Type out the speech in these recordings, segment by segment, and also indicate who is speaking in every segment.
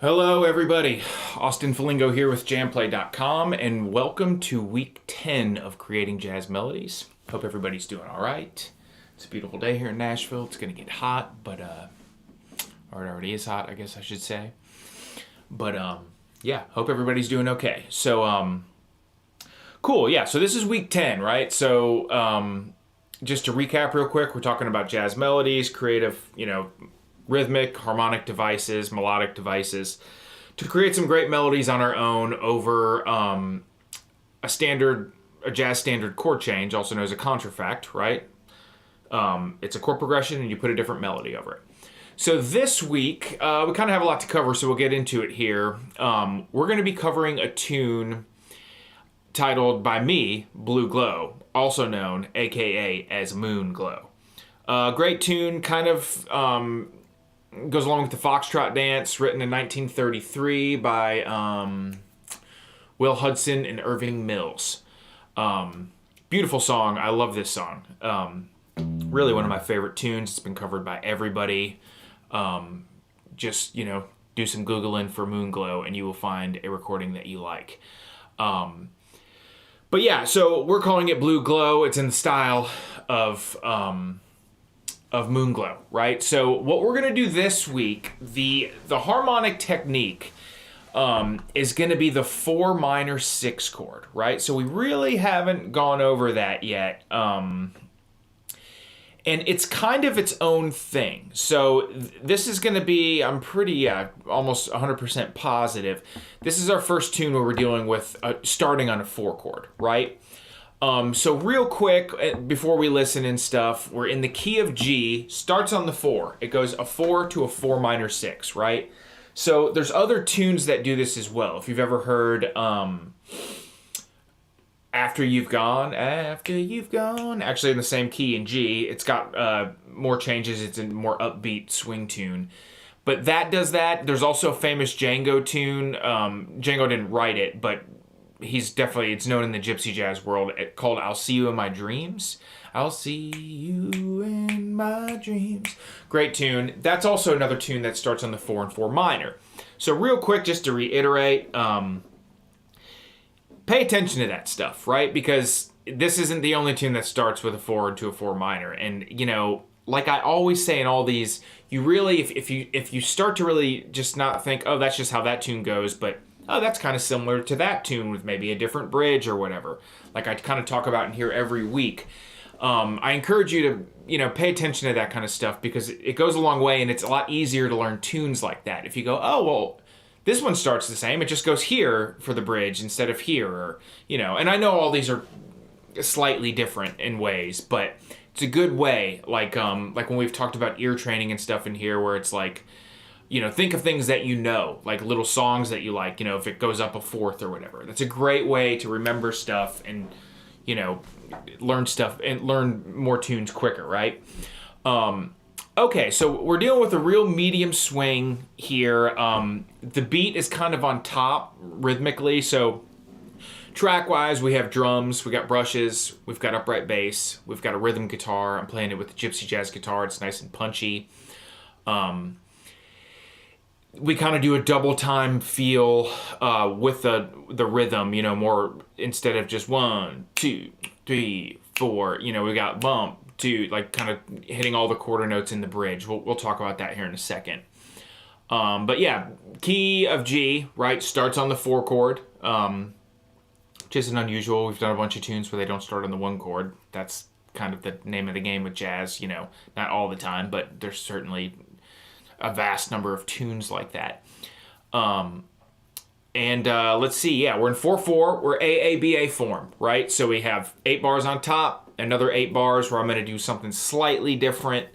Speaker 1: Hello everybody, Austin Felingo here with JamPlay.com and welcome to week 10 of creating jazz melodies. Hope everybody's doing alright. It's a beautiful day here in Nashville. It's gonna get hot, but or it already is hot, I guess I should say. But yeah, hope everybody's doing okay. So cool, yeah, so this is week 10, right? So just to recap real quick, we're talking about jazz melodies, creative, rhythmic, harmonic devices, melodic devices, to create some great melodies on our own over a jazz standard chord change, also known as a contrafact, right? It's a chord progression and you put a different melody over it. So this week, we kind of have a lot to cover, so we'll get into it here. We're going to be covering a tune titled by me, Blue Glow, also known, aka as Moon Glow. Great tune, kind of goes along with the Foxtrot Dance, written in 1933 by Will Hudson and Irving Mills. Beautiful song. I love this song. Really one of my favorite tunes. It's been covered by everybody. Just, do some Googling for Moon Glow and you will find a recording that you like. But yeah, so we're calling it Blue Glow. It's in the style of Moon Glow, right? So what we're gonna do this week, the harmonic technique is gonna be the 4 minor 6 chord, right? So we really haven't gone over that yet. And it's kind of its own thing. So this is gonna be, I'm pretty, almost 100% positive. This is our first tune where we're dealing with starting on a 4 chord, right? So real quick, before we listen and stuff, we're in the key of G, starts on the 4. It goes a 4 to a 4 minor 6, right? So there's other tunes that do this as well. If you've ever heard After You've Gone, actually in the same key in G, it's got more changes, it's a more upbeat swing tune. But that does that. There's also a famous Django tune. Django didn't write it, but it's known in the gypsy jazz world, called I'll See You in My Dreams. I'll see you in my dreams. Great tune. That's also another tune that starts on the 4 and 4 minor. So real quick, just to reiterate, pay attention to that stuff, right? Because this isn't the only tune that starts with a 4 into a 4 minor. And, like I always say in all these, you really, if you start to really just not think, oh, that's just how that tune goes, but oh, that's kind of similar to that tune with maybe a different bridge or whatever, like I kind of talk about in here every week. I encourage you to, pay attention to that kind of stuff because it goes a long way and it's a lot easier to learn tunes like that. If you go, oh, well, this one starts the same, it just goes here for the bridge instead of here, or, and I know all these are slightly different in ways, but it's a good way, like when we've talked about ear training and stuff in here where it's like, think of things that like little songs that you like, if it goes up a 4th or whatever. That's a great way to remember stuff and, learn stuff and learn more tunes quicker, right? Okay, so we're dealing with a real medium swing here. The beat is kind of on top rhythmically, so track-wise, we have drums, we got brushes, we've got upright bass, we've got a rhythm guitar. I'm playing it with the gypsy jazz guitar. It's nice and punchy. We kind of do a double time feel with the rhythm, more instead of just 1, 2, 3, 4. We got bump, 2, like kind of hitting all the quarter notes in the bridge. We'll talk about that here in a second. But yeah, key of G, right, starts on the 4 chord, which isn't unusual. We've done a bunch of tunes where they don't start on the 1 chord. That's kind of the name of the game with jazz, not all the time, but there's certainly a vast number of tunes like that. Let's see, yeah, we're in 4/4, we're AABA form, right? So we have 8 bars on top, another 8 bars where I'm gonna do something slightly different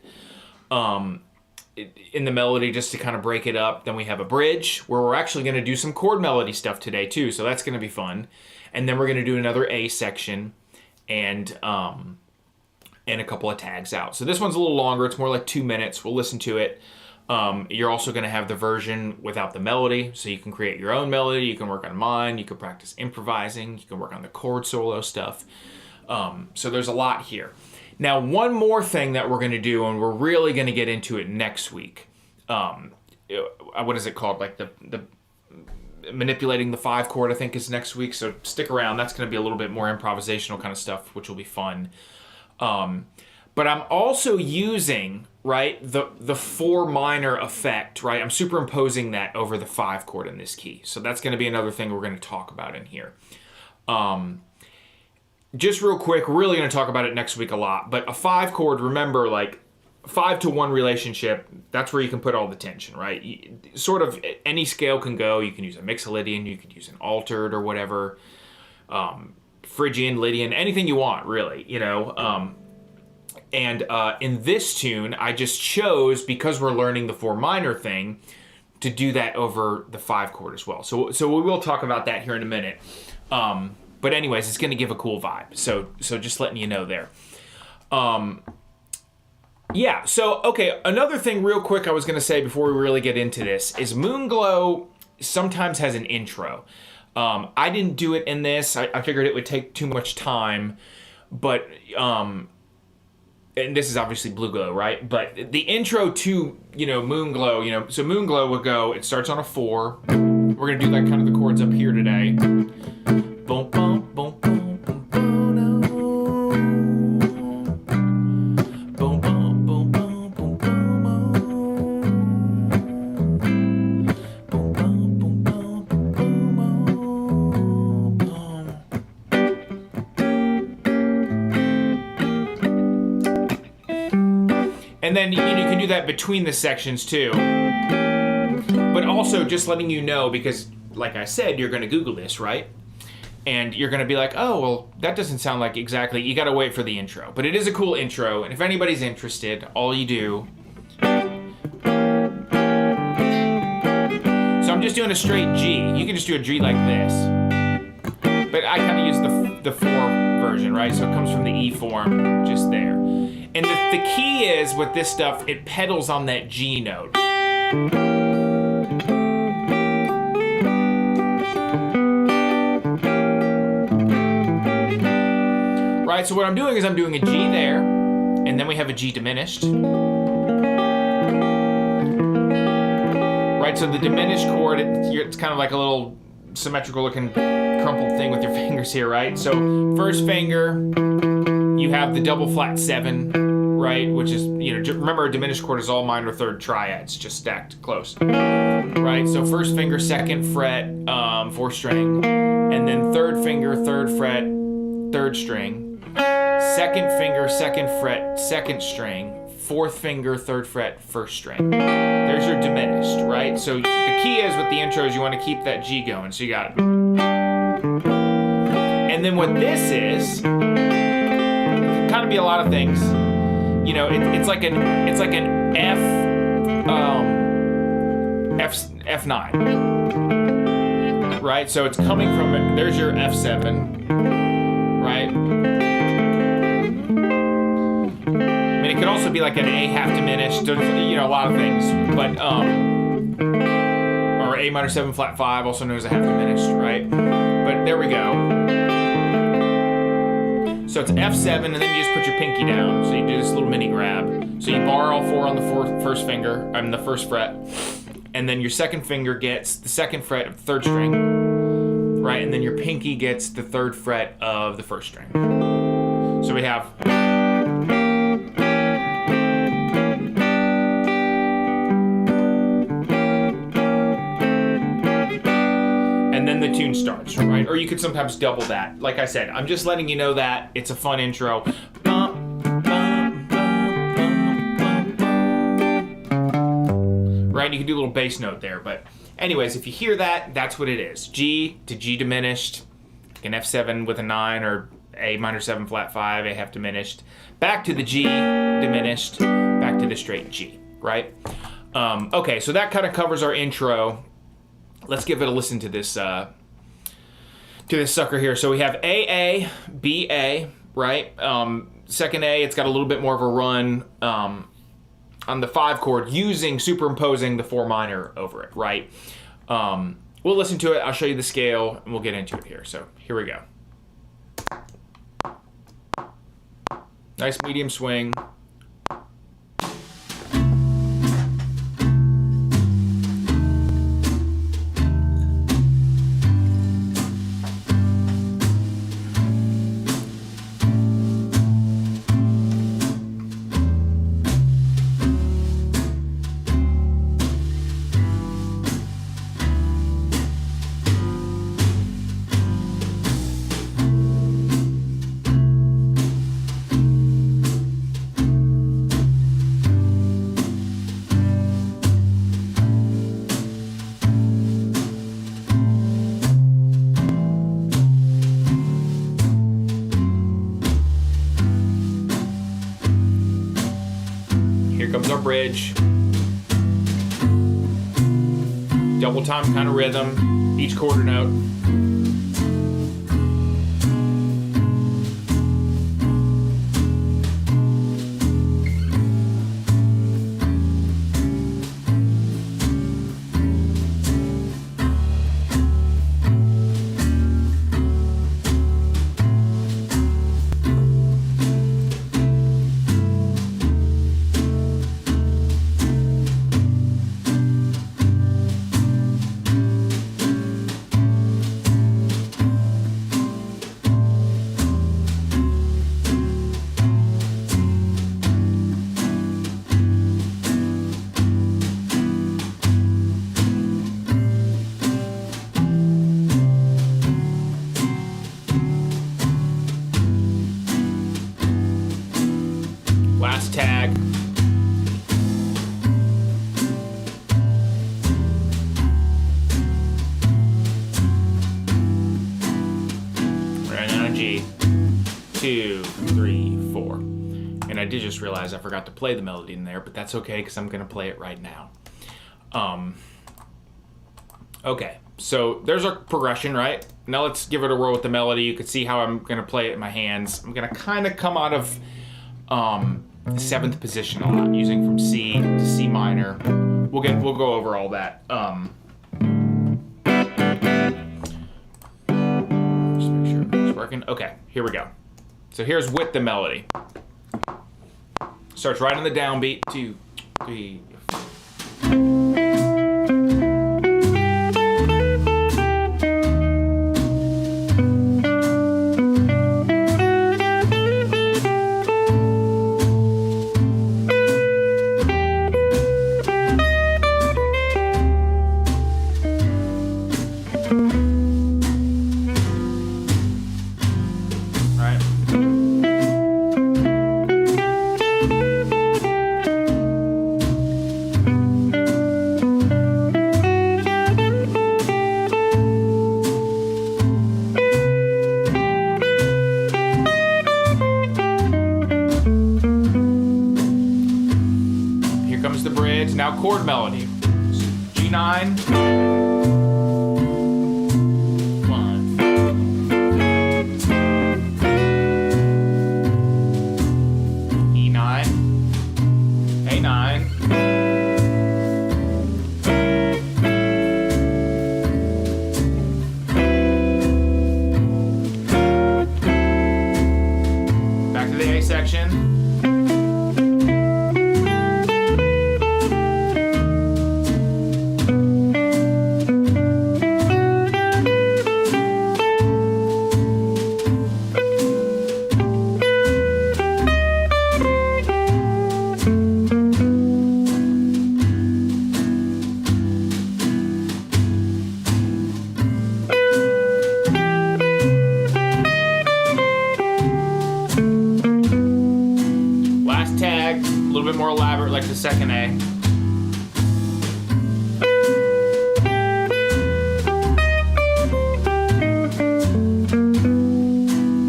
Speaker 1: in the melody just to kind of break it up. Then we have a bridge where we're actually gonna do some chord melody stuff today too, so that's gonna be fun. And then we're gonna do another A section and a couple of tags out. So this one's a little longer, it's more like 2 minutes. We'll listen to it. You're also going to have the version without the melody, so you can create your own melody, you can work on mine, you can practice improvising, you can work on the chord solo stuff. So there's a lot here. Now, one more thing that we're going to do, and we're really going to get into it next week, what is it called? Like the manipulating the 5 chord, I think, is next week. So stick around. That's going to be a little bit more improvisational kind of stuff, which will be fun. But I'm also using, right, the 4 minor effect, right? I'm superimposing that over the 5 chord in this key. So that's going to be another thing we're going to talk about in here. Just real quick, we're really going to talk about it next week a lot. But a 5 chord, remember, like 5 to 1 relationship, that's where you can put all the tension, right? Sort of any scale can go. You can use a Mixolydian, you could use an altered or whatever, Phrygian, Lydian, anything you want, really, you know. And in this tune, I just chose, because we're learning the 4 minor thing, to do that over the 5 chord as well. So we will talk about that here in a minute. But anyways, it's going to give a cool vibe. So just letting you know there. Yeah, so, okay, another thing real quick I was going to say before we really get into this is Moonglow sometimes has an intro. I didn't do it in this. I figured it would take too much time. But, and this is obviously Blue Glow, right? But the intro to, you know, Moonglow, you know, so Moonglow would go, it starts on a 4. We're going to do like kind of the chords up here today. Boom, boom, boom, boom, boom, boom, no. Boom, boom, boom, boom, boom, boom, boom, boom, boom, boom, boom, boom. And then, you know, you can do that between the sections too. But also just letting you know, because like I said, you're going to Google this, right? And you're going to be like, oh, well, that doesn't sound like exactly, you got to wait for the intro. But it is a cool intro, and if anybody's interested, all you do. So I'm just doing a straight G. You can just do a G like this. But I kind of use the 4 version, right? So it comes from the E form, just there. And the key is, with this stuff, it pedals on that G note. Right, so what I'm doing is I'm doing a G there, and then we have a G diminished. Right, so the diminished chord, it's kind of like a little symmetrical looking crumpled thing with your fingers here, right? So first finger, you have the double flat 7, right? Which is, you know, remember a diminished chord is all minor 3rd triads, just stacked close. Right, so first finger, 2nd fret, 4th string, and then 3rd finger, 3rd fret, 3rd string. 2nd finger, 2nd fret, 2nd string, 4th finger, 3rd fret, 1st string. There's your diminished, right? So the key is with the intros, you want to keep that G going. So you got it. And then what this is, can kind of be a lot of things. You know, it's like an F9, right? So it's coming from, there's your F7, right? It could also be like an A half diminished, you know, a lot of things, but or A minor 7 flat 5, also known as a half diminished, right? But there we go. So it's F7, and then you just put your pinky down. So you do this little mini grab. So you bar all 4 on the first finger, the 1st fret, and then your 2nd finger gets the 2nd fret of the 3rd string, right? And then your pinky gets the 3rd fret of the 1st string. So we have. And then the tune starts, right? Or you could sometimes double that. Like I said, I'm just letting you know that it's a fun intro. Right? You can do a little bass note there. But anyways, if you hear that, that's what it is. G to G diminished, an F7 with a 9, or A minor 7 flat 5, A half diminished. Back to the G diminished, back to the straight G, right? Okay, so that kind of covers our intro. Let's give it a listen to this sucker here. So we have AA, BA, right? Second A, it's got a little bit more of a run on the 5 chord, superimposing the 4 minor over it, right? We'll listen to it. I'll show you the scale, and we'll get into it here. So here we go. Nice medium swing. comes our bridge. Double time kind of rhythm, each quarter note. Last tag. Right on a G. 2, 3, 4. And I did just realize I forgot to play the melody in there, but that's okay because I'm gonna play it right now. Okay, so there's our progression, right? Now let's give it a whirl with the melody. You can see how I'm gonna play it in my hands. I'm gonna kind of come out of 7th position a lot, using from C to C minor. We'll go over all that. Just make sure it's working. Okay, here we go. So here's with the melody. Starts right on the downbeat. 2, 3, 4. Comes the bridge. Now chord melody. G9. 1. E9. A9. Back to the A section. Tag, a little bit more elaborate like the second A.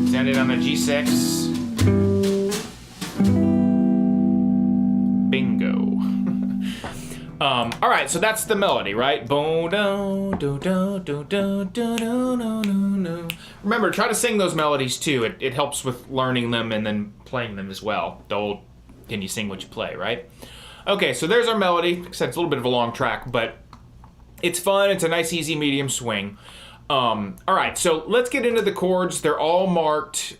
Speaker 1: It's ended on a G6. Bingo. All right, so that's the melody, right? Remember, try to sing those melodies too. It helps with learning them and then playing them as well. The old "can you sing what you play," right? Okay, so there's our melody. Like I said, it's a little bit of a long track, but it's fun. It's a nice, easy, medium swing. All right, so let's get into the chords. They're all marked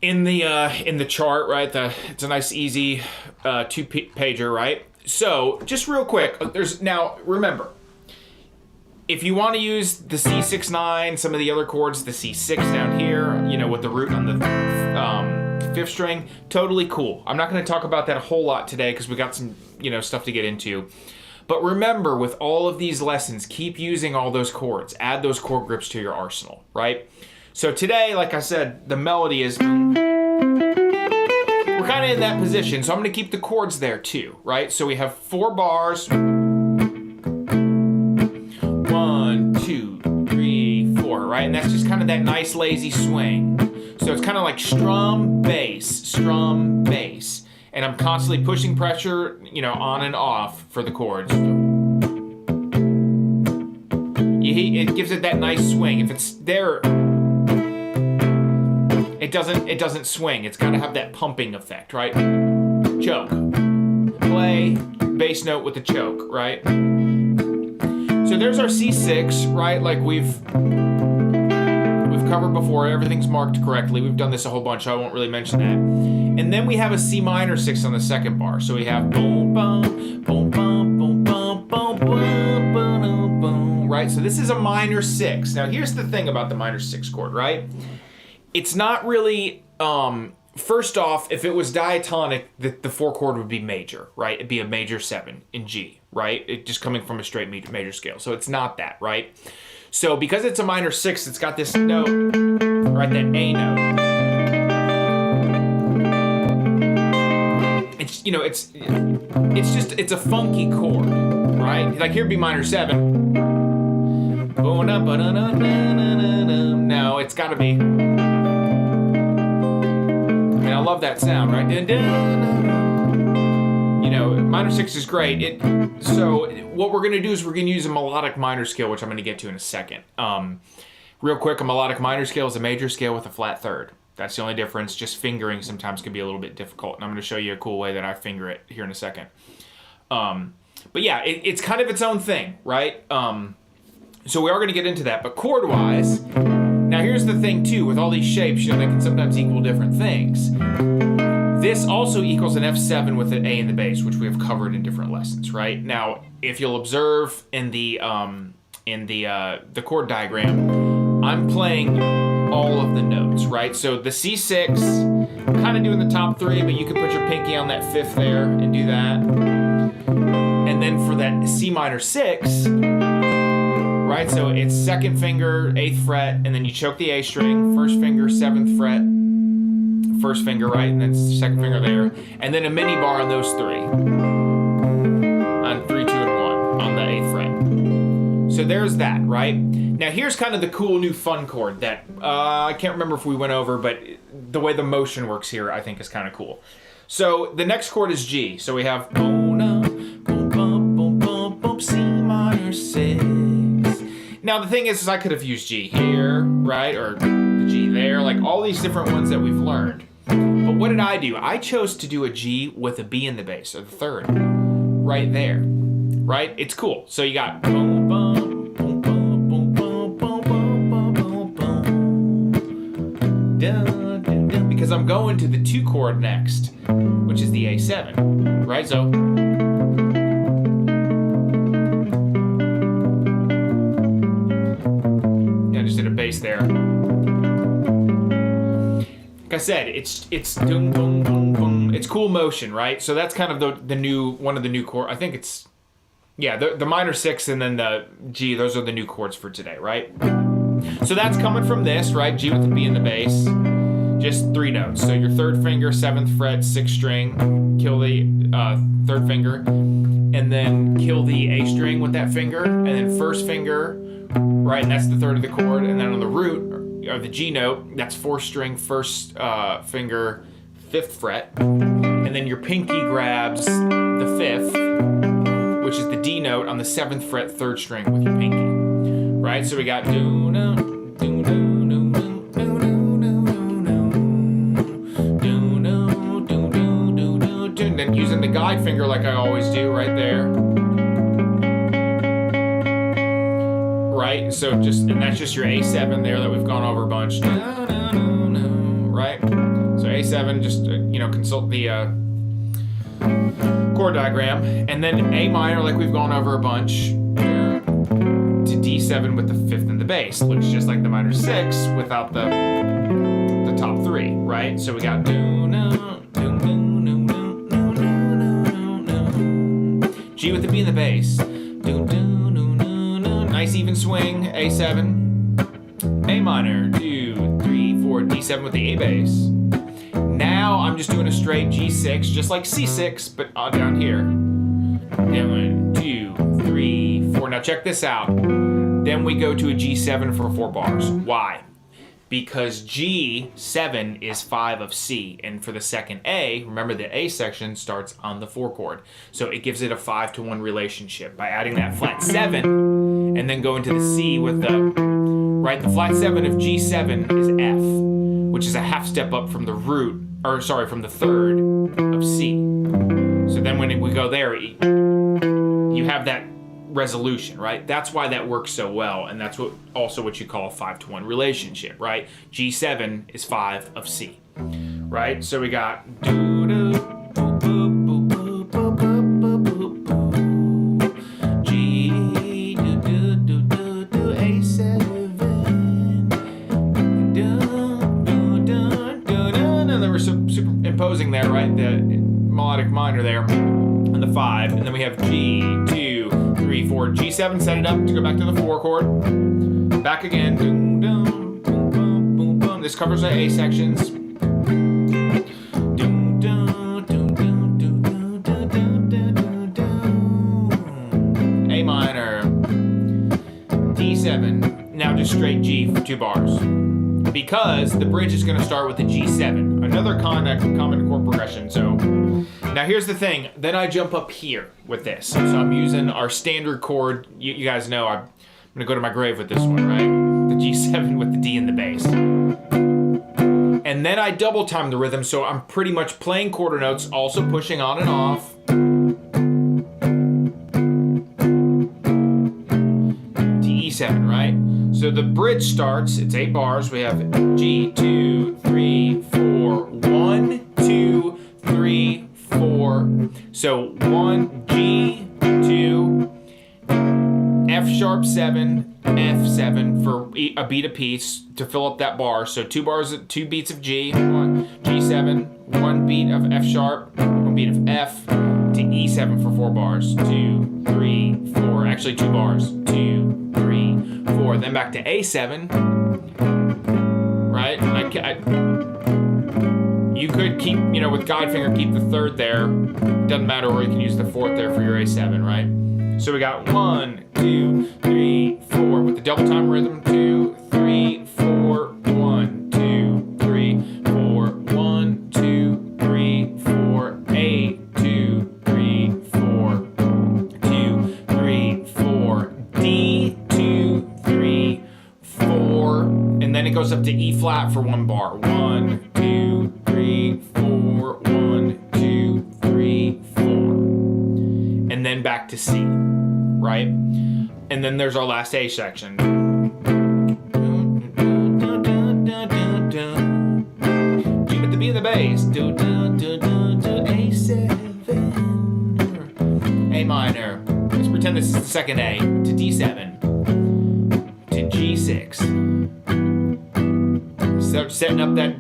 Speaker 1: in the chart, right? It's a nice, easy 2-pager, right? So just real quick, now remember, if you want to use the C6-9, some of the other chords, the C6 down here, you know, with the root on the 5th string, totally cool. I'm not going to talk about that a whole lot today because we got some, you know, stuff to get into. But remember, with all of these lessons, keep using all those chords. Add those chord grips to your arsenal, right? So today, like I said, the melody is... We're kind of in that position, so I'm going to keep the chords there too, right? So we have 4 bars. 1, 2, 3, 4, right? And that's just kind of that nice lazy swing. So it's kind of like strum, bass, and I'm constantly pushing pressure, you know, on and off for the chords. It gives it that nice swing. If it's there, it doesn't swing. It's got to have that pumping effect, right? Choke, play, bass note with the choke, right? So there's our C6, right? Like we've covered before. Everything's marked correctly. We've done this a whole bunch, so I won't really mention that. And then we have a C minor 6 on the second bar. So we have boom, boom, boom, boom, boom, boom, boom, boom, boom, boom, right? So this is a minor 6. Now here's the thing about the minor 6 chord, right? It's not really, first off, if it was diatonic, the 4 chord would be major, right? It'd be a major 7 in G, right? It just coming from a straight major scale. So it's not that, right? So because it's a minor 6, it's got this note, right, that A note. It's, you know, it's a funky chord, right? Like here'd be minor 7. No, it's gotta be. I mean, I love that sound, right? You know, minor 6 is great. So what we're gonna do is we're gonna use a melodic minor scale, which I'm gonna get to in a second. Real quick, a melodic minor scale is a major scale with a flat third. That's the only difference. Just fingering sometimes can be a little bit difficult, and I'm gonna show you a cool way that I finger it here in a second. But yeah, it's kind of its own thing, right? So we are gonna get into that, but chord-wise, now here's the thing too, with all these shapes, you know, they can sometimes equal different things. This also equals an F7 with an A in the bass, which we have covered in different lessons, right? Now, if you'll observe in the chord diagram, I'm playing all of the notes, right? So the C6, kind of doing the top 3, but you can put your pinky on that 5th there and do that. And then for that C minor 6, right? So it's 2nd finger, 8th fret, and then you choke the A string, 1st finger, 7th fret, 1st finger, right? And then 2nd finger there. And then a mini bar on those 3. On 3, 2, and 1 on the 8th fret. So there's that, right? Now here's kind of the cool new fun chord that I can't remember if we went over, but the way the motion works here I think is kind of cool. So the next chord is G. So we have boom, boom, boom, boom, boom, boom, C minor 6. Now the thing is I could have used G here, right? Or the G there, like all these different ones that we've learned. But what did I do? I chose to do a G with a B in the bass, or the 3rd, right there, right? It's cool. So you got boom, boom, boom, boom, boom, boom, boom, boom, boom, boom, boom, dun, dun, dun, because I'm going to the 2 chord next, which is the A7, right? So. Bass there. Like I said, it's boom, boom, boom, boom. It's cool motion, right? So that's kind of the new one of the new chord. I think it's the minor 6 and then the G. Those are the new chords for today, right? So that's coming from this, right? G with the B in the bass, just 3 notes. So your 3rd finger, 7th fret, 6th string, kill the 3rd finger, and then kill the A string with that finger, and then 1st finger. Right, and that's the 3rd of the chord, and then on the root, or the G note, that's 4th string, 1st finger, 5th fret, and then your pinky grabs the 5th, which is the D note on the 7th fret, 3rd string with your pinky. Right, so we got do no, do no, no, no, no, no, no, no, no, and then using the guide finger like I always do, right there. Right, so and that's just your A7 there that we've gone over a bunch. Right, so A7, just consult the chord diagram, and then A minor, like we've gone over a bunch, to D7 with the 5th in the bass. Looks just like the minor 6 without the top 3. Right, so we got G with the B in the bass. Nice even swing, A7, A minor, 2, 3, 4, D7 with the A bass. Now I'm just doing a straight G6, just like C6, but down here. 1, 2, 3, 4. Now check this out. Then we go to a G7 for 4 bars. Why? because G7 is 5 of C. And for the second A, remember the A section starts on the 4 chord. So it gives it a 5-to-1 relationship by adding that flat 7 and then going to the C with the, right, the flat 7 of G7 is F, which is a half step up from the root, or sorry, from the 3rd of C. So then when we go there, you have that resolution, right? That's why that works so well, and that's also what you call a 5-to-1 relationship, right? G7 is 5 of C, right? So we got G A7, and then we're superimposing there, right? The melodic minor there, and the 5, and then we have G2, 3, 4, G7, set it up to go back to the 4 chord. Back again. Boom, boom, boom, boom, boom, boom. This covers our A sections. A minor. D7. Now just straight G for 2 bars. Because the bridge is going to start with the G7. Another common chord progression. So now here's the thing. Then I jump up here with this. So I'm using our standard chord. You guys know I'm going to go to my grave with this one, right? The G7 with the D in the bass. And then I double time the rhythm, so I'm pretty much playing quarter notes, also pushing on and off. To E7, right? So the bridge starts, it's 8 bars. We have G, 2, 3, 4, 1, 2, 3, 4. So 1, G, 2, F sharp 7, F7 for a beat a piece to fill up that bar. So 2 beats of G, 1, G7, 1 beat of F sharp, 1 beat of F to E7 for 4 bars. 2, 3, 4. Actually 2 bars. 2, 3, 4. Then back to A7. Right? You could keep, with guide finger, keep the 3rd there. Doesn't matter, or you can use the 4th there for your A7, right? So we got 1, 2, 3, 4 with the double time rhythm. 2, 3, 4, 1, 2, 3, 4, 1, 2, 3, 4, 8, 2, 3, 4, 2, 3, 4, D, 2, 3, 4, and then it goes up to E flat for 1 bar. 1, 2, 3, 4, 1, 2, 3, 4, and then back to C. Right? And then there's our last A section. G with the B in the bass. A7. A minor. Let's pretend this is the second A. To D7. To G6. So setting up that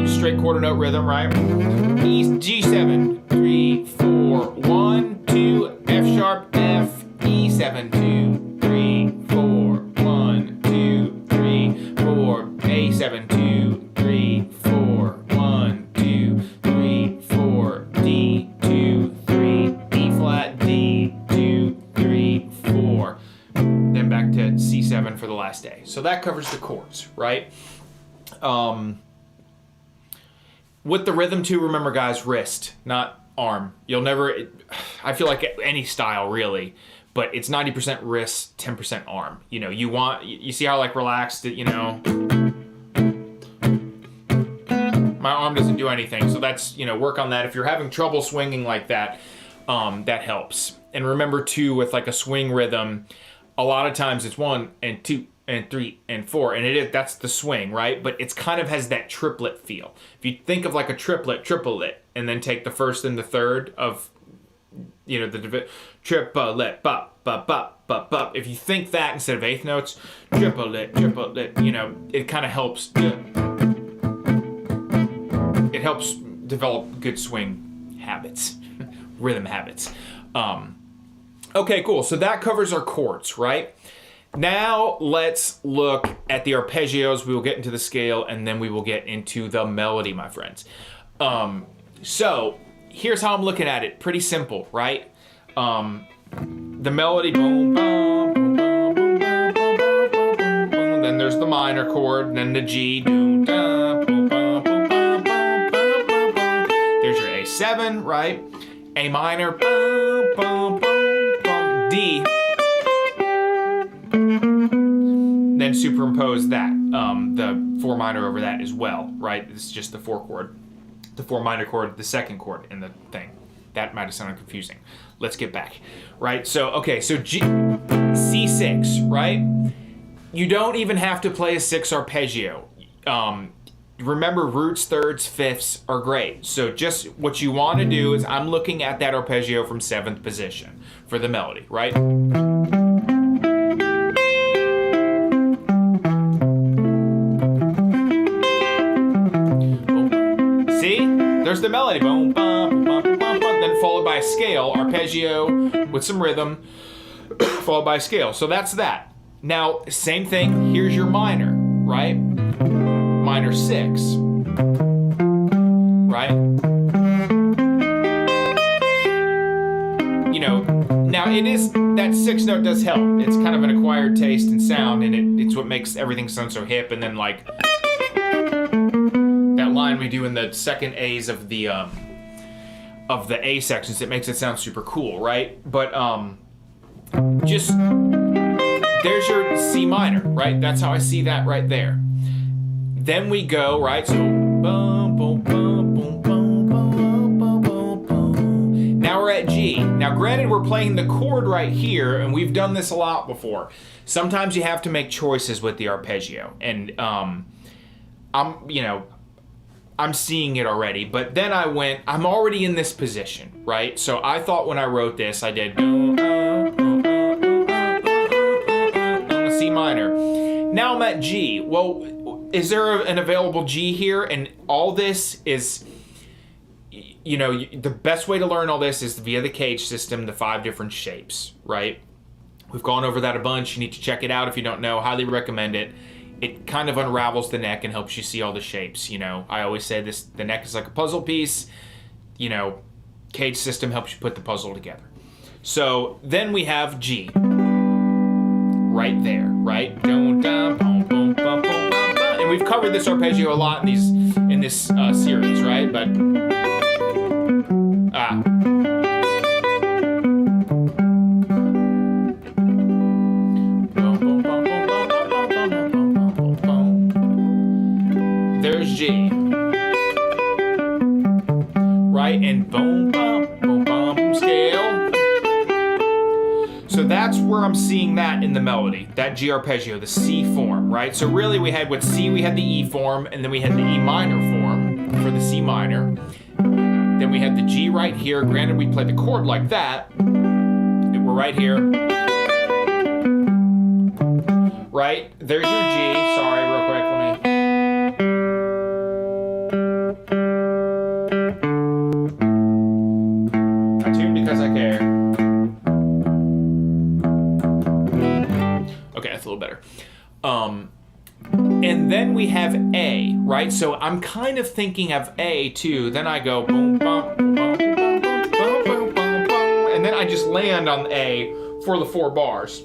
Speaker 1: straight quarter note rhythm, right? G7. 3, 4, 1, 2, F sharp, F, E7, 2, 3, 4, 1, 2, 3, 4, A7, 2, 3, 4, 1, 2, 3, 4, D, 2, 3, E flat, D, 2, 3, 4. Then back to C7 for the last A. So that covers the chords, right? With the rhythm too, remember guys, wrist, not arm. You'll never, I feel like any style really, but it's 90% wrist, 10% arm. You see how relaxed it, my arm doesn't do anything. So that's, work on that. If you're having trouble swinging like that, that helps. And remember too, with a swing rhythm, a lot of times it's 1 and 2 and 3 and 4, and that's the swing, right? But it's kind of has that triplet feel. If you think of a triplet, and then take the first and the third of, the triplet, bop, bop, bop, bop, bop. If you think that instead of eighth notes, triplet, it kind of helps. It helps develop good swing habits, rhythm habits. Okay, cool. So that covers our chords, right? Now let's look at the arpeggios. We will get into the scale, and then we will get into the melody, my friends. So here's how I'm looking at it. Pretty simple, right? The melody, boom, boom, boom, boom, boom, boom, boom, boom, boom, boom. Then there's the the minor chord, and then the G. There's your A7, right? A minor, D. Then superimpose that, the 4 minor over that as well, right? It's just the 4 chord. The 4 minor chord, the 2nd chord in the thing. That might have sounded confusing. Let's get back, right? So, okay, so G, C6, right? You don't even have to play a 6 arpeggio. Remember, roots, thirds, fifths are great. So just what you want to do is, I'm looking at that arpeggio from 7th position for the melody, right? See? There's the melody. Boom, bum, bum, bum, bum, bum. Then followed by a scale, arpeggio with some rhythm, followed by a scale. So that's that. Now, same thing. Here's your minor, right? Minor 6, right? You know, now it is, that 6 note does help. It's kind of an acquired taste and sound, and it's what makes everything sound so hip. And then like that line we do in the second A's of the A sections, it makes it sound super cool, right? But just, there's your C minor, right? That's how I see that right there. Then we go, right, so boom, boom, boom, boom, boom, boom, boom, boom, boom. Now we're at G. Now granted, we're playing the chord right here, and we've done this a lot before. Sometimes you have to make choices with the arpeggio, and I'm seeing it already, but then I'm already in this position, right? So I thought when I wrote this, I did C minor. Now I'm at G. Well, is there an available G here? And all this is, you know, the best way to learn all this is via the cage system, the 5 different shapes, right? We've gone over that a bunch. You need to check it out if you don't know. Highly recommend it. It kind of unravels the neck and helps you see all the shapes, you know. I always say this, the neck is like a puzzle piece. You know, cage system helps you put the puzzle together. So then we have G. Right there, right? And we've covered this arpeggio a lot in this series, right? But there's G, right? And boom, bum, boom, bum, scale. So that's where I'm seeing that in the melody, that G arpeggio, the C form, right? So really we had with C, we had the E form, and then we had the E minor form for the C minor. Then we had the G right here. Granted, we played the chord like that. We're right here. Right? There's your G. Sorry, real quick, I tune because I care. Okay, that's a little better. And then we have A, right? So I'm kind of thinking of A too. Then I go boom, bum, boom, bum, boom, bum, boom, boom, boom, boom, and then I just land on A for the 4 bars,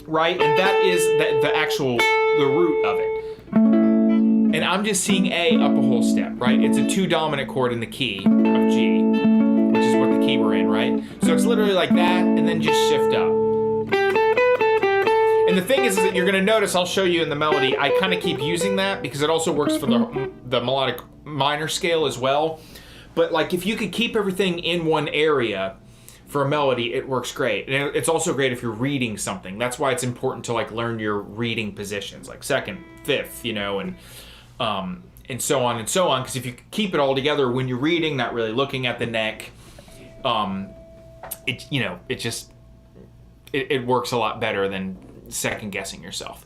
Speaker 1: right? And that is the root of it. And I'm just seeing A up a whole step, right? It's a 2 dominant chord in the key of G, which is what the key we're in, right? So it's literally like that, and then just shift up. And the thing is that you're gonna notice, I'll show you in the melody, I kind of keep using that because it also works for the melodic minor scale as well. But like if you could keep everything in one area for a melody, it works great. And it's also great if you're reading something. That's why it's important to like learn your reading positions, like 2nd, 5th, you know, and so on and so on. Because if you keep it all together when you're reading, not really looking at the neck, it works a lot better than second guessing yourself.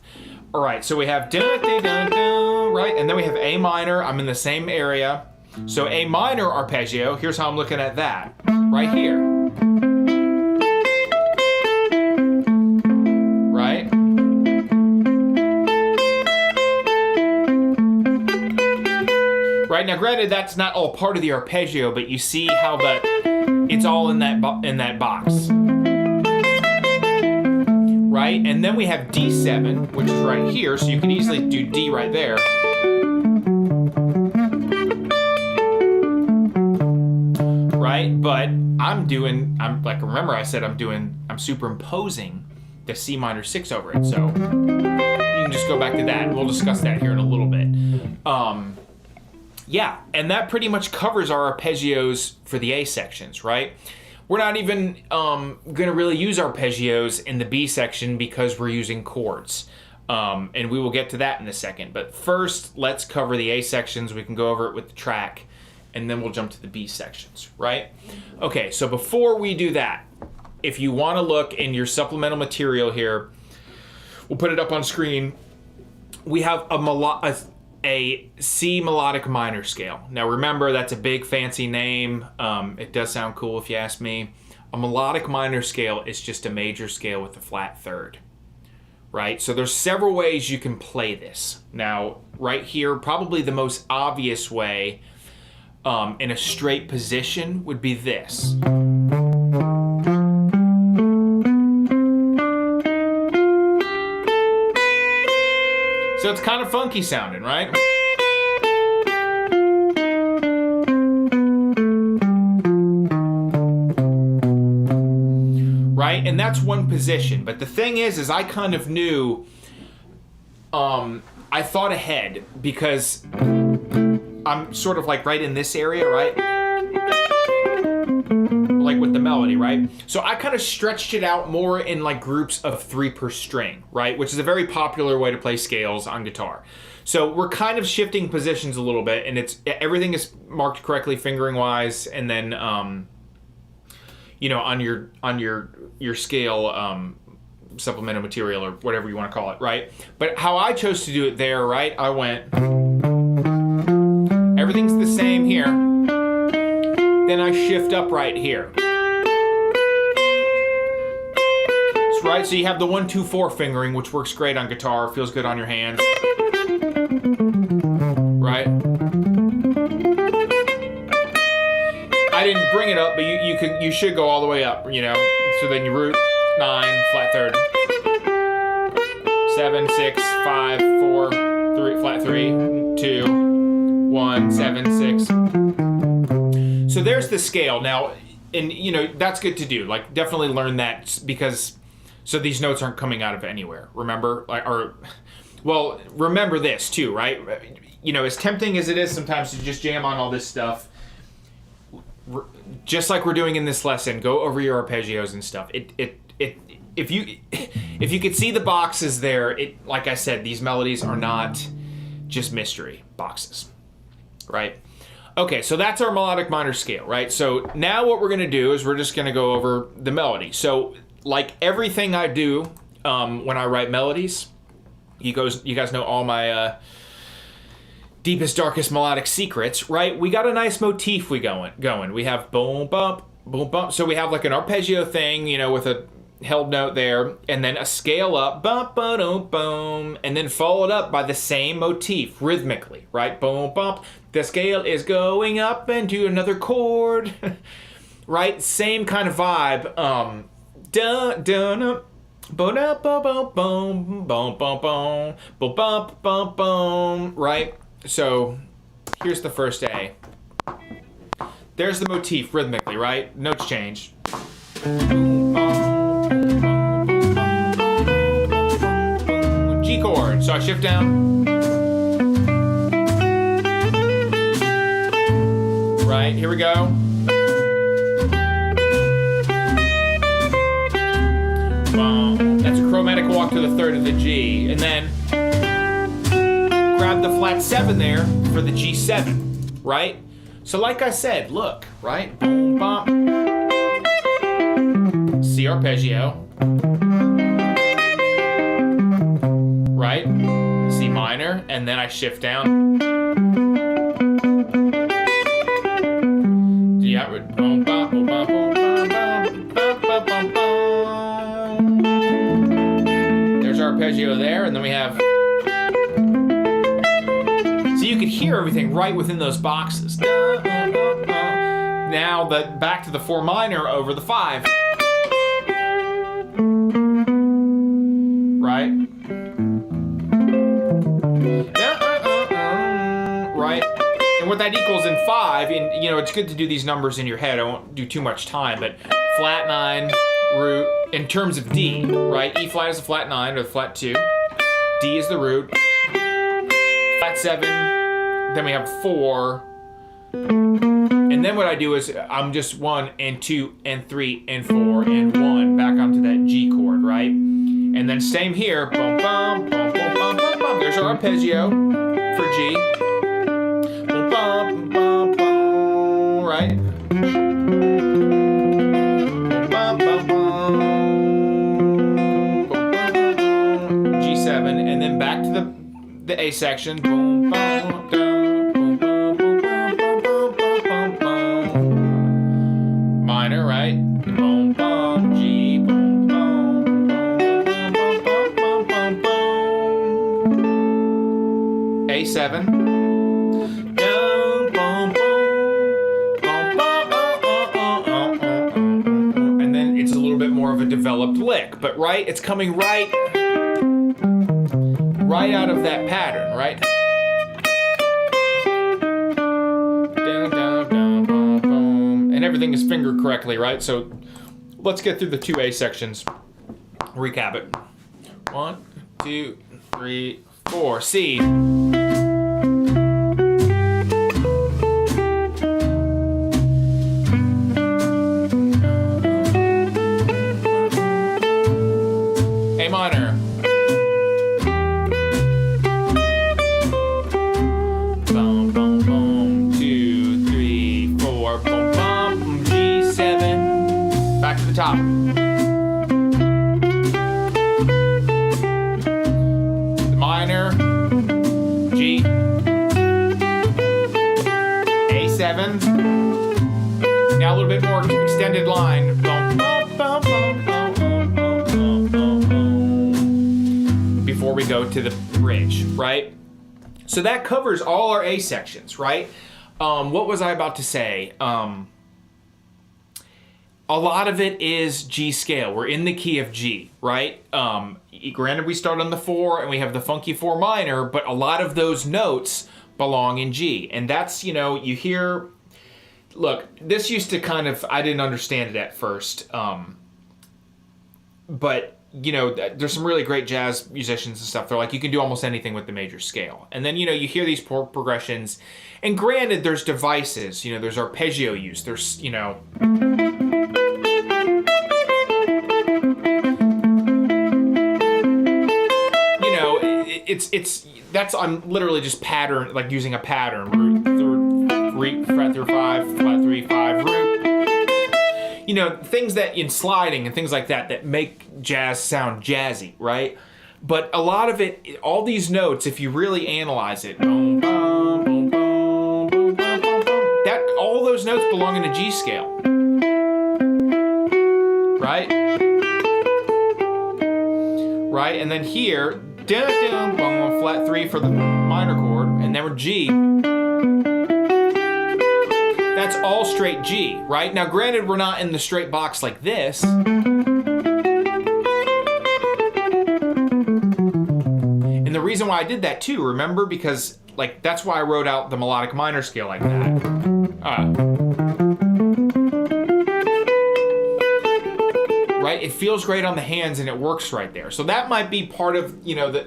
Speaker 1: All right, so we have dun, dun, dun, dun, right, and then we have A minor. I'm in the same area, so A minor arpeggio. Here's how I'm looking at that, right here, right. Right now, granted, that's not all part of the arpeggio, but you see how it's all in that box. right? And then we have D7, which is right here, so you can easily do D right there. Right? But remember I said I'm superimposing the C minor 6 over it, so you can just go back to that, and we'll discuss that here in a little bit. Yeah, and that pretty much covers our arpeggios for the A sections, right? We're not even gonna really use arpeggios in the B section because we're using chords. And we will get to that in a second. But first, let's cover the A sections. We can go over it with the track, and then we'll jump to the B sections, right? Okay, so before we do that, if you want to look in your supplemental material here, we'll put it up on screen. We have a C melodic minor scale. Now remember, that's a big fancy name. It does sound cool if you ask me. A melodic minor scale is just a major scale with a flat third, right? So there's several ways you can play this. Now, right here, probably the most obvious way in a straight position would be this. So it's kind of funky sounding, right? Right? And that's one position. But the thing is I kind of knew, I thought ahead because I'm sort of like right in this area, right? Like with the melody, right? So I kind of stretched it out more in like groups of 3 per string, right? Which is a very popular way to play scales on guitar. So we're kind of shifting positions a little bit, and everything is marked correctly fingering wise, and then you know, on your scale supplemental material or whatever you want to call it, right? But how I chose to do it there, right? I went, everything's the same here. Then I shift up right here. Right, so you have the 1, 2, 4 fingering, which works great on guitar, feels good on your hands. Right? I didn't bring it up, but you should go all the way up, you know. So then you root 9, flat third, 7, 6, 5, 4, 3, flat 3, 2, 1, 7, 6. So there's the scale. Now, and you know, that's good to do. Like, definitely learn that because so these notes aren't coming out of anywhere. Remember, well, remember this too, right? You know, as tempting as it is sometimes to just jam on all this stuff, just like we're doing in this lesson, go over your arpeggios and stuff. If you could see the boxes there, like I said, these melodies are not just mystery boxes, right? Okay, so that's our melodic minor scale, right? So now what we're gonna do is we're just gonna go over the melody. So like everything I do when I write melodies, you guys know all my deepest, darkest melodic secrets, right? We got a nice motif we going. We have boom, bump, boom, bump. So we have like an arpeggio thing, you know, with a held note there, and then a scale up, bump, boom, boom, and then followed up by the same motif rhythmically, right? Boom, bump. The scale is going up into another chord, right? Same kind of vibe. Dun dun up, boom boom boom boom boom boom boom boom boom boom. Right. So here's the first A. There's the motif rhythmically, right? Notes change. G chord. So I shift down. Right. Here we go. That's a chromatic walk to the third of the G, and then grab the flat 7 there for the G7, right? So like I said, look, right? Boom, bop. C arpeggio, right? C minor, and then I shift down. Yeah, boom, bop, boom, bop, boom, bop, bop, bop, bop. Arpeggio there, and then we have, so you could hear everything right within those boxes. Now back to the 4 minor over the 5. what that equals in 5, and you know, it's good to do these numbers in your head. I won't do too much time, but flat 9, root, in terms of D, right? E flat is a flat 9 or the flat 2. D is the root. Flat 7, then we have 4. And then what I do is I'm just 1 and 2 and 3 and 4 and 1 back onto that G chord, right? And then same here, bum bum bum bum bum bum bum. There's our arpeggio for G. Bum bum bum bum, right? Bum bum bum, G7, and then back to the A section. Boom bum dum, boom bum bum bum bum bum bum. Minor, right? Boom bum G, boom bum bum bum bum bum bum. A7. And then it's a little bit more of a developed lick, but right, it's coming right out of that pattern, right? Down, down, down, boom, boom. And everything is fingered correctly, right? So let's get through the 2 A sections. Recap it. 1, 2, 3, 4. C. A minor. Boom, boom, boom. 2, 3, 4. Boom, boom. G7. Back to the top. The minor. G. A7. Now a little bit more extended line. Boom, boom, boom, boom, boom, boom, boom, boom, boom. Before we go to the bridge, right? So that covers all our A sections, right? What was I about to say? A lot of it is G scale. We're in the key of G, right? Granted, we start on the 4 and we have the funky 4 minor, but a lot of those notes belong in G. And that's, you know, you hear, look, this used to kind of, I didn't understand it at first. But you know, there's some really great jazz musicians and stuff. They're like, you can do almost anything with the major scale. And then, you know, you hear these progressions. And granted, there's devices. You know, there's arpeggio use. There's, you know... You know, that's, I'm literally just pattern, like using a pattern. Root, fret through 5, flat 3, 5, root. You know, things that in sliding and things like that make jazz sound jazzy, right? But a lot of it, all these notes, if you really analyze it, boom, boom, boom, boom, boom, boom, boom, that all those notes belong in a G scale, right? Right, and then here, dun, dun, boom, flat 3 for the minor chord, and then we're G. That's all straight G, right? Now, granted, we're not in the straight box like this. And the reason why I did that too, remember? Because, like, that's why I wrote out the melodic minor scale like that. Right? It feels great on the hands and it works right there. So that might be part of, you know, the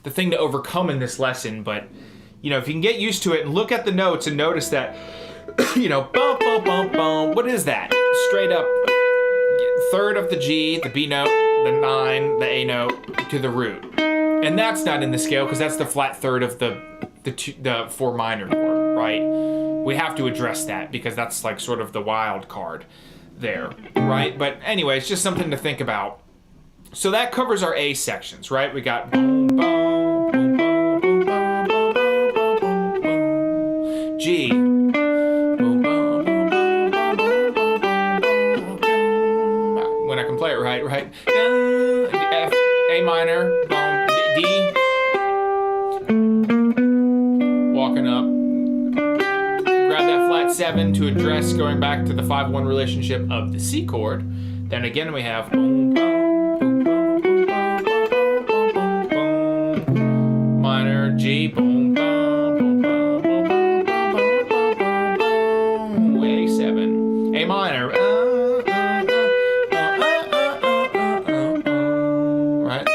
Speaker 1: thing to overcome in this lesson, but you know, if you can get used to it and look at the notes and notice that, you know, bum, bum, bum, bum, what is that? Straight up, third of the G, the B note, the 9, the A note, to the root. And that's not in the scale because that's the flat third of the 4 minor chord, right? We have to address that because that's like sort of the wild card there, right? But anyway, it's just something to think about. So that covers our A sections, right? We got boom, boom, boom, boom, boom, boom, boom, boom, boom, boom. G. Boom, boom, boom, boom, boom, boom, boom, boom, boom. When I can play it right? F, A minor, boom, D. Walking up. Grab that flat 7 to address going back to the 5-1 relationship of the C chord. Then again we have boom, boom. G, boom, boom, boom, boom, A minor. Right?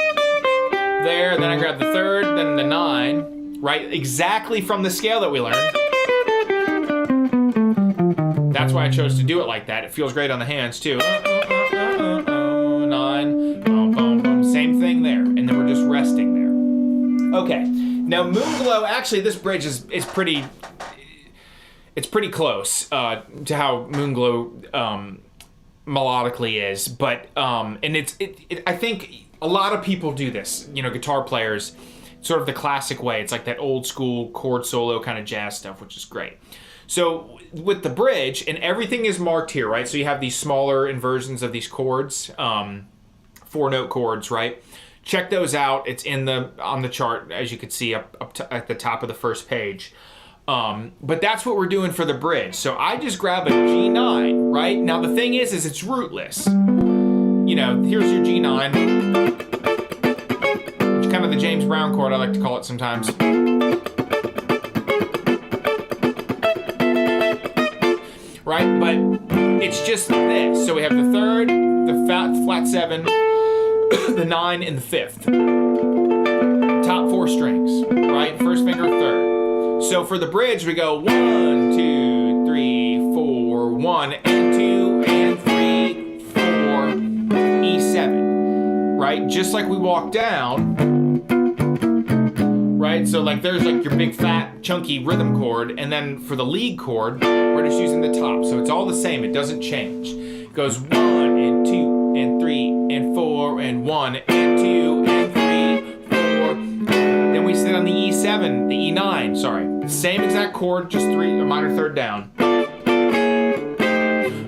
Speaker 1: There, then I grab the third, then the 9, right? Exactly from the scale that we learned. That's why I chose to do it like that. It feels great on the hands too. 9, boom, boom, boom. Same thing there. And then we're just resting there. Okay. Now Moonglow, actually this bridge is pretty, it's pretty close to how Moonglow melodically is, but and I think a lot of people do this, you know, guitar players, sort of the classic way. It's like that old school chord solo kind of jazz stuff, which is great. So with the bridge, and everything is marked here, right? So you have these smaller inversions of these chords, 4-note chords, right? Check those out. It's on the chart, as you can see at the top of the first page. But that's what we're doing for the bridge. So I just grab a G9, right? Now the thing is it's rootless. You know, here's your G9. It's kind of the James Brown chord, I like to call it sometimes. Right, but it's just this. So we have the third, the flat 7, the 9, and the 5th. Top 4 strings, right? First finger, third. So for the bridge, we go 1, 2, 3, 4, 1, and 2, and 3, 4, E7, right? Just like we walk down, right? So like there's like your big fat chunky rhythm chord, and then for the lead chord, we're just using the top. So it's all the same, it doesn't change. It goes 1 and 2 and 3 and 4 and 1 and 2 and 3, 4. Then we sit on the E7, the E9, sorry. Same exact chord, just a minor third down.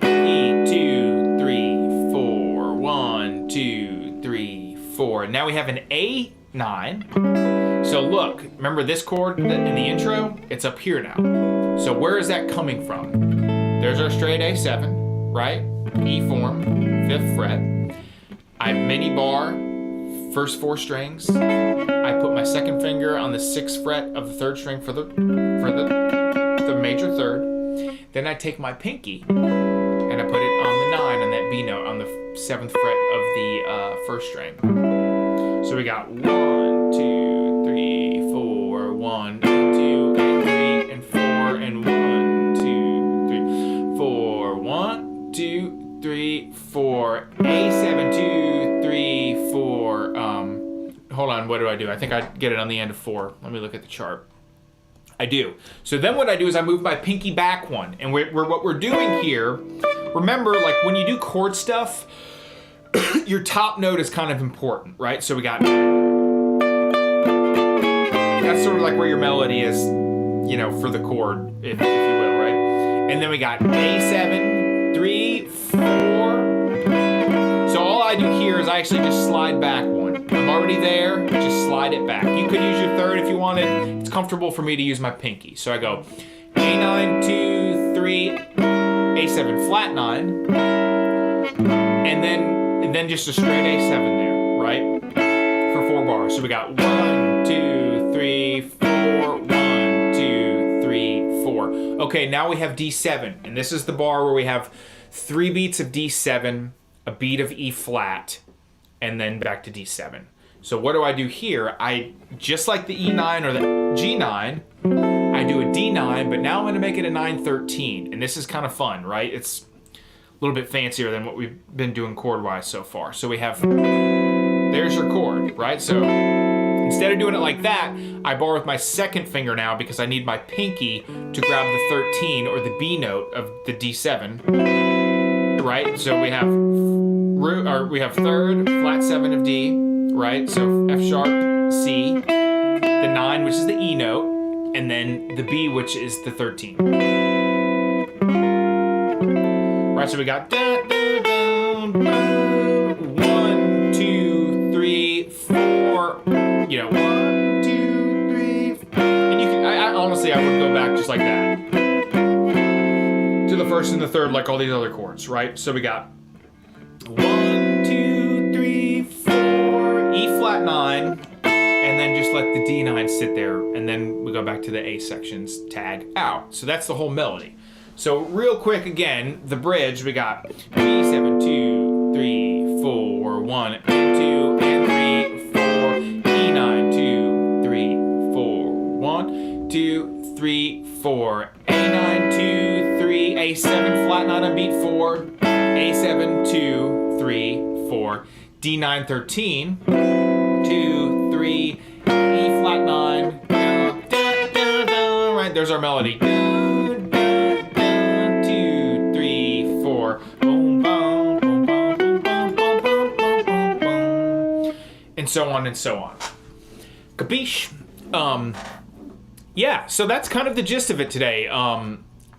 Speaker 1: E2, 3, 4, 1, 2, 3, 4. Now we have an A9. So look, remember this chord in the intro? It's up here now. So where is that coming from? There's our straight A7, right? E form, 5th fret. I have mini bar, first 4 strings. I put my second finger on the 6th fret of the 3rd string for the major 3rd. Then I take my pinky and I put it on the 9 on that B note on the 7th fret of the 1st string. So we got 1, 2, 3, 4, 1, 2, and 3, and 4, and 1, 2, 3, 4, 1, 2, 3, 4, A7, 2, 3, 4. Hold on, what do? I think I get it on the end of 4. Let me look at the chart. I do. So then what I do is I move my pinky back 1. And what we're doing here, remember, like when you do chord stuff, your top note is kind of important, right? So we got, that's sort of like where your melody is, you know, for the chord, if you will, right? And then we got A7, 3, 4. So all I do here is I actually just slide back 1. I'm already there, just slide it back. You could use your 3rd if you wanted. It's comfortable for me to use my pinky. So I go A9, 2, 3, A7, flat 9, and then just a straight A7 there, right? For 4 bars. So we got 1, 2, 3, 4, 1, 2, 3, 4. Okay, now we have D7, and this is the bar where we have 3 beats of D7, a beat of E flat, and then back to D7. So what do I do here? I, just like the E9 or the G9, I do a D9, but now I'm gonna make it a 9-13, and this is kind of fun, right? It's a little bit fancier than what we've been doing chord-wise so far. So we have, there's your chord, right? So instead of doing it like that, I bar with my 2nd finger now because I need my pinky to grab the 13 or the B note of the D7, right? So we have 3rd, flat 7 of D, right? So F sharp, C, the 9, which is the E note, and then the B, which is the 13. Right, so we got da, da, da, 1, 2, 3, 4. You know, 1, 2, 3, 4. And you can, I honestly, I would go back just like that to the 1st and the 3rd, like all these other chords, right? So we got 1, 2, 3, 4, E flat 9, and then just let the D9 sit there, and then we go back to the A sections, tag out. So that's the whole melody. So real quick again, the bridge, we got G7, 2, 3, 4, 1, and 2, and 3, 4, E9, 2, 3, 4, 1, 2, 3, 4, A9, 2, 3, A7, flat 9 on beat 4, A7, 2, 3, 4, D9, 13, 2, 3, E flat 9, down, down, down, down, right, there's our melody. Down, down, down, 2, 3, 4, boom, boom, boom, boom, boom, boom, boom, boom, boom, boom, and so on and so on. Capiche? Yeah, so that's kind of the gist of it today.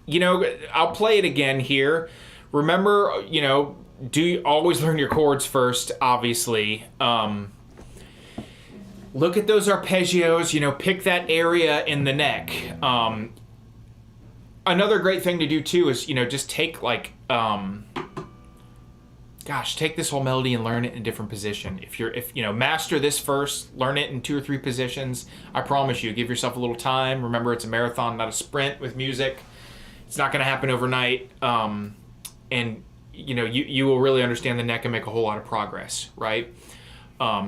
Speaker 1: You know, I'll play it again here. Remember, you know, always learn your chords first, obviously. Look at those arpeggios, you know, pick that area in the neck. Another great thing to do too is, you know, just take like, take this whole melody and learn it in a different position. If you know, master this first, learn it in 2 or 3 positions. I promise you, give yourself a little time. Remember, it's a marathon, not a sprint with music. It's not going to happen overnight. And you know, you will really understand the neck and make a whole lot of progress, right?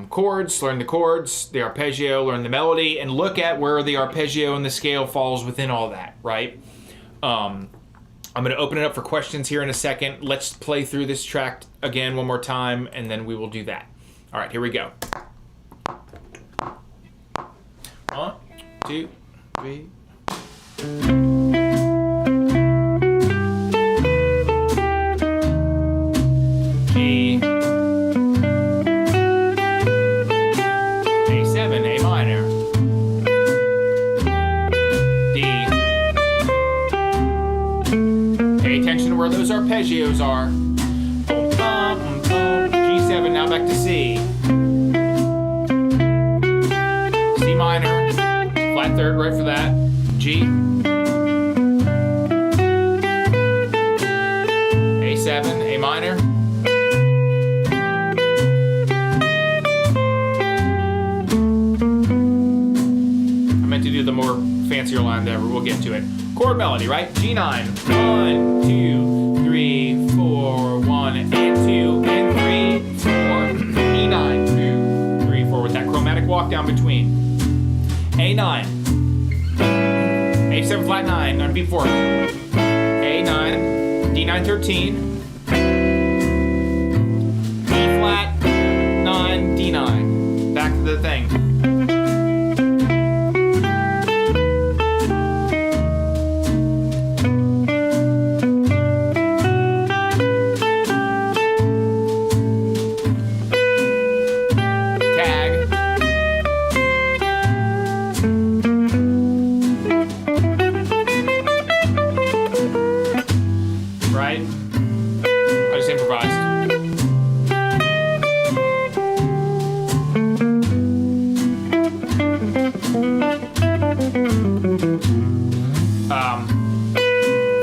Speaker 1: Chords, learn the chords, the arpeggio, learn the melody, and look at where the arpeggio and the scale falls within all that, right? I'm going to open it up for questions here in a second. Let's play through this track again one more time, and then we will do that. All right, here we go. 1, 2, 3. G, A7, A minor, D. Pay attention to where those arpeggios are. Boom, bum, boom. G7, now back to C. C minor, flat third, right for that. G. A7, A minor. To do the more fancier line there, but we'll get to it. Chord melody, right? G9, 1, 2, 3, 4, 1, and 2, and 3, 4, E9, 2, 3, 4, with that chromatic walk down between. A9, A7 flat 9 on beat 4, A9, D9 13, E flat 9, D9. Back to the thing.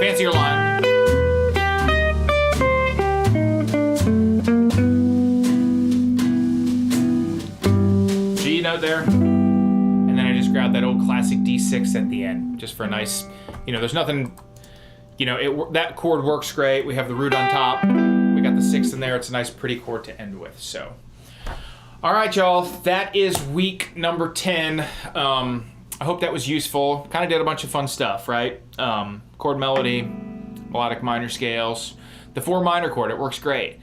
Speaker 1: Fancier line. G note there. And then I just grabbed that old classic D6 at the end, just for a nice, you know, there's nothing, you know, that chord works great. We have the root on top. We got the 6 in there. It's a nice, pretty chord to end with, so. All right, y'all, that is week number 10. I hope that was useful. Kind of did a bunch of fun stuff, right? Chord melody, melodic minor scales, the 4 minor chord, it works great.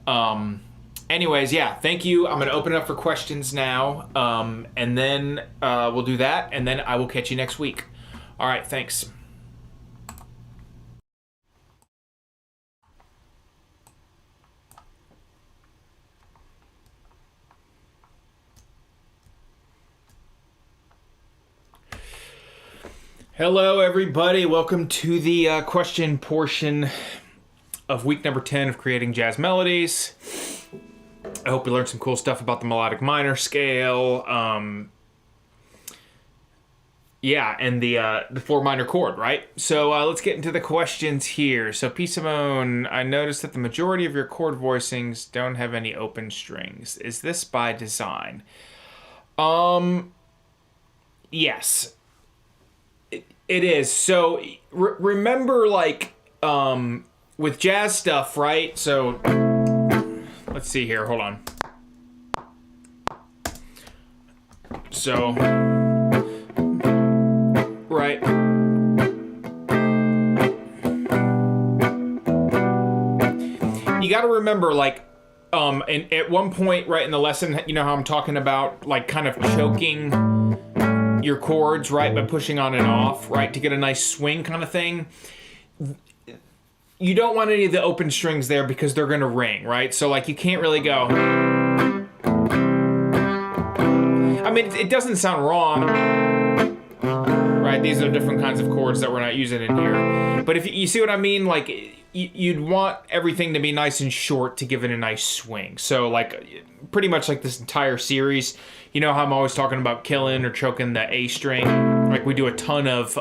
Speaker 1: Anyways, yeah, thank you. I'm gonna open it up for questions now, and then we'll do that, and then I will catch you next week. All right, thanks. Hello, everybody. Welcome to the question portion of week number 10 of creating jazz melodies. I hope we learned some cool stuff about the melodic minor scale. Yeah, and the 4 minor chord, right? So let's get into the questions here. So P. Simone, I noticed that the majority of your chord voicings don't have any open strings. Is this by design? Yes. It is. So remember, like, with jazz stuff, right? So let's see here. Hold on. So, right. You got to remember, like, and at one point, right in the lesson, you know how I'm talking about, like, kind of choking your chords, right, by pushing on and off, right, to get a nice swing kind of thing. You don't want any of the open strings there because they're going to ring, right? So, like, you can't really go. I mean, it doesn't sound wrong, right? These are different kinds of chords that we're not using in here. But if you see what I mean, like, you'd want everything to be nice and short to give it a nice swing. So, like, pretty much like this entire series, you know how I'm always talking about killing or choking the A string? Like, we do a ton of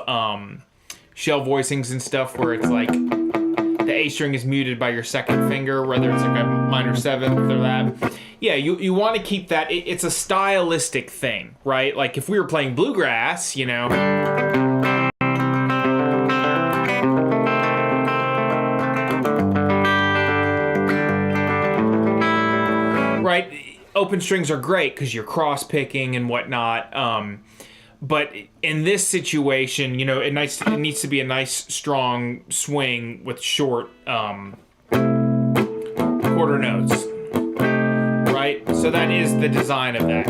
Speaker 1: shell voicings and stuff where it's like the A string is muted by your second finger, whether it's like a minor seventh or that. Yeah, you want to keep that. It's a stylistic thing, right? Like, if we were playing bluegrass, you know, right? Open strings are great because you're cross picking and whatnot. But in this situation, you know, it needs to be a nice, strong swing with short quarter notes, right? So that is the design of that.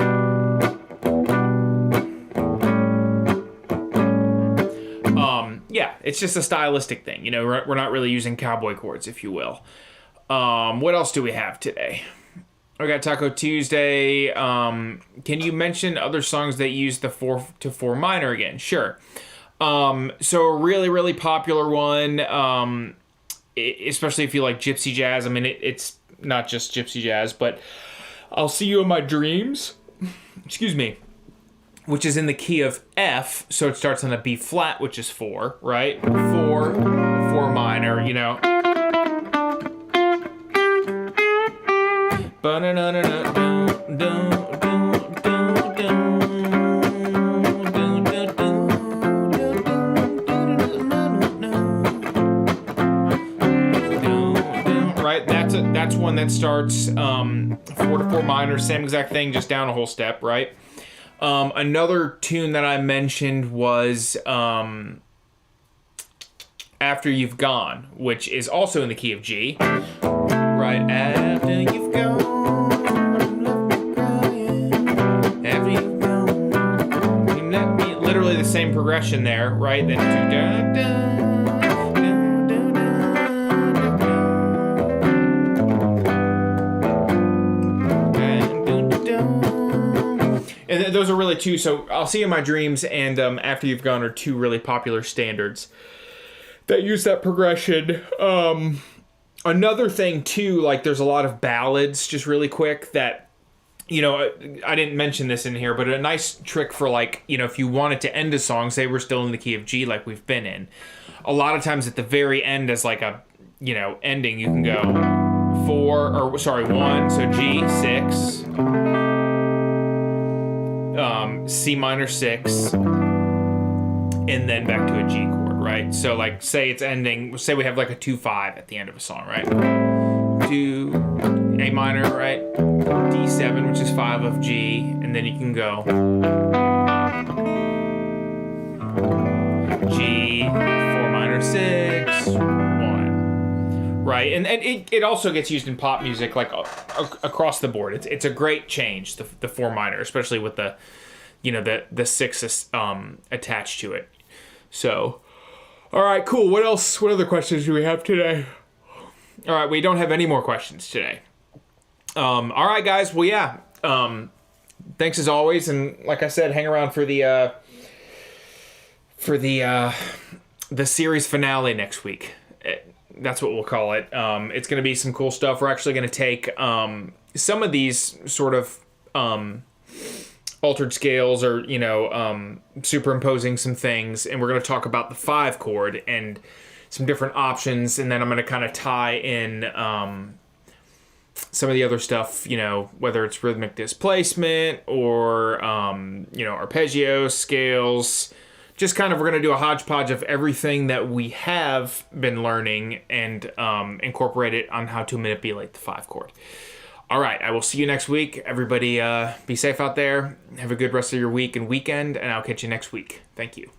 Speaker 1: Yeah, it's just a stylistic thing. You know, we're not really using cowboy chords, if you will. What else do we have today? We got Taco Tuesday. Can you mention other songs that use the 4/4 minor again? Sure. So a really, really popular one, especially if you like gypsy jazz. I mean, it's not just gypsy jazz, but I'll See You in My Dreams, excuse me, which is in the key of F. So it starts on a B flat, which is 4, right? 4 minor, you know. Right, that's one that starts 4/4 minor, same exact thing, just down a whole step, right? Another tune that I mentioned was After You've Gone, which is also in the key of G. Right, after you've gone, after you've gone, literally the same progression there, right? Then and those are really two. So I'll See You in My Dreams and After You've Gone are two really popular standards that use that progression. Another thing, too, like there's a lot of ballads, just really quick, that, you know, I didn't mention this in here, but a nice trick for, like, you know, if you wanted to end a song, say we're still in the key of G like we've been in, a lot of times at the very end as like a, you know, ending, you can go 1, so G, 6, C minor 6, and then back to a G chord. Right, so like say it's ending. Say we have like a 2/5 at the end of a song, right? 2 A minor, right? D7, which is 5 of G, and then you can go G 4 minor 6 1, right? And it also gets used in pop music like across the board. It's a great change, the 4 minor, especially with the, you know, the 6 attached to it. So. All right, cool. What else? What other questions do we have today? All right, we don't have any more questions today. All right, guys. Well, yeah. Thanks as always, and like I said, hang around for the series finale next week. That's what we'll call it. It's going to be some cool stuff. We're actually going to take some of these sort of altered scales, or, you know, superimposing some things, and we're going to talk about the 5 chord and some different options, and then I'm going to kind of tie in some of the other stuff, you know, whether it's rhythmic displacement or you know, arpeggio scales, just kind of, we're going to do a hodgepodge of everything that we have been learning and incorporate it on how to manipulate the 5 chord. All right, I will see you next week. Everybody be safe out there. Have a good rest of your week and weekend, and I'll catch you next week. Thank you.